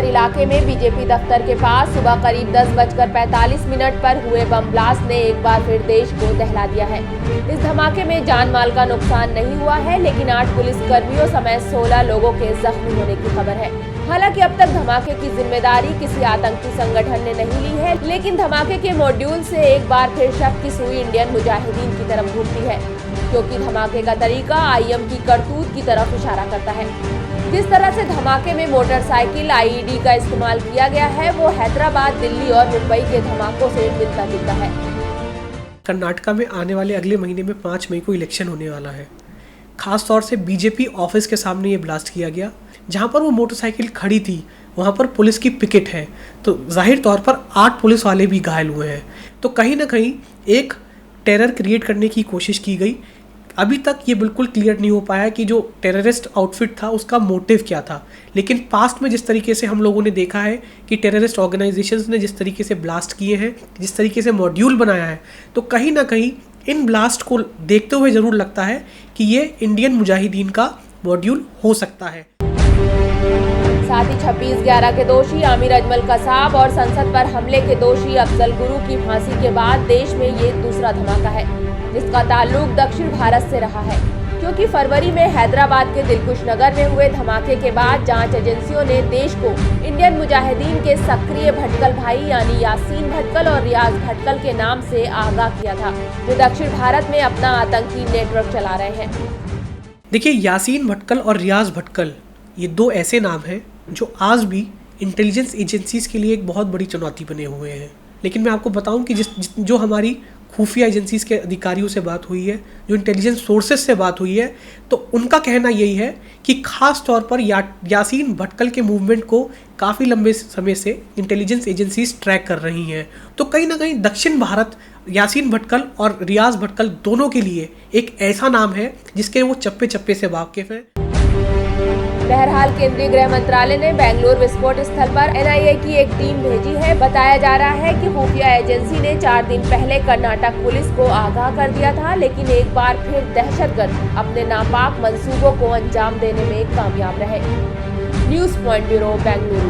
नगर इलाके में बीजेपी दफ्तर के पास सुबह करीब 10:45 पर हुए बम ब्लास्ट ने एक बार फिर देश को दहला दिया है। इस धमाके में जान माल का नुकसान नहीं हुआ है, लेकिन 8 पुलिस कर्मियों समेत 16 लोगों के जख्मी होने की खबर है। हालांकि अब तक धमाके की जिम्मेदारी किसी आतंकी संगठन ने नहीं ली है, लेकिन धमाके के मॉड्यूल से एक बार फिर शक की सुई इंडियन मुजाहिदीन की तरफ घूमती है, क्योंकि धमाके का तरीका आईएम की करतूत की तरफ इशारा करता है। जिस तरह से धमाके में मोटरसाइकिल आईईडी का इस्तेमाल किया गया है, वो हैदराबाद, दिल्ली और मुंबई के धमाकों से मिलता जुलता है। कर्नाटका में आने वाले अगले महीने में 5 मई को इलेक्शन होने वाला है। खास तौर से बीजेपी ऑफिस के सामने ये ब्लास्ट किया गया, जहां पर वो मोटरसाइकिल खड़ी थी वहां पर पुलिस की पिकेट है, तो जाहिर तौर पर 8 पुलिस वाले भी घायल हुए हैं। तो कहीं ना कहीं एक टेरर क्रिएट करने की कोशिश की गई। अभी तक ये बिल्कुल क्लियर नहीं हो पाया कि जो टेररिस्ट आउटफिट था उसका मोटिव क्या था, लेकिन पास्ट में जिस तरीके से हम लोगों ने देखा है कि टेररिस्ट ऑर्गेनाइजेशंस ने जिस तरीके से ब्लास्ट किए हैं, जिस तरीके से मॉड्यूल बनाया है, तो कहीं ना कहीं इन ब्लास्ट को देखते हुए ज़रूर लगता है कि ये इंडियन मुजाहिदीन का मॉड्यूल हो सकता है। साथ ही 26/11 के दोषी आमिर अजमल कसाब और संसद पर हमले के दोषी अफजल गुरु की फांसी के बाद देश में ये दूसरा धमाका है, जिसका ताल्लुक दक्षिण भारत से रहा है, क्योंकि फरवरी में हैदराबाद के दिलकुश नगर में हुए धमाके के बाद जांच एजेंसियों ने देश को इंडियन मुजाहिदीन के सक्रिय भटकल भाई यानी यासीन भटकल और रियाज भटकल के नाम से आगाह किया था, जो दक्षिण भारत में अपना आतंकी नेटवर्क चला रहे हैं। देखिए, यासीन भटकल और रियाज भटकल ये 2 ऐसे नाम हैं जो आज भी इंटेलिजेंस एजेंसीज के लिए एक बहुत बड़ी चुनौती बने हुए हैं। लेकिन मैं आपको बताऊं कि जो हमारी खुफिया एजेंसीज के अधिकारियों से बात हुई है, जो इंटेलिजेंस सोर्सेज से बात हुई है, तो उनका कहना यही है कि खास तौर पर यासीन भटकल के मूवमेंट को काफ़ी लंबे समय से इंटेलिजेंस एजेंसीज ट्रैक कर रही हैं। तो कहीं ना कहीं दक्षिण भारत यासीन भटकल और रियाज भटकल दोनों के लिए एक ऐसा नाम है जिसके वो चप्पे चप्पे से वाकिफ हैं। बहरहाल केंद्रीय गृह मंत्रालय ने बेंगलुरु विस्फोट स्थल पर एनआईए की एक टीम भेजी है। बताया जा रहा है कि खुफिया एजेंसी ने 4 दिन पहले कर्नाटक पुलिस को आगाह कर दिया था, लेकिन एक बार फिर दहशतगर्द अपने नापाक मंसूबों को अंजाम देने में कामयाब रहे। News point bureau, Bengaluru.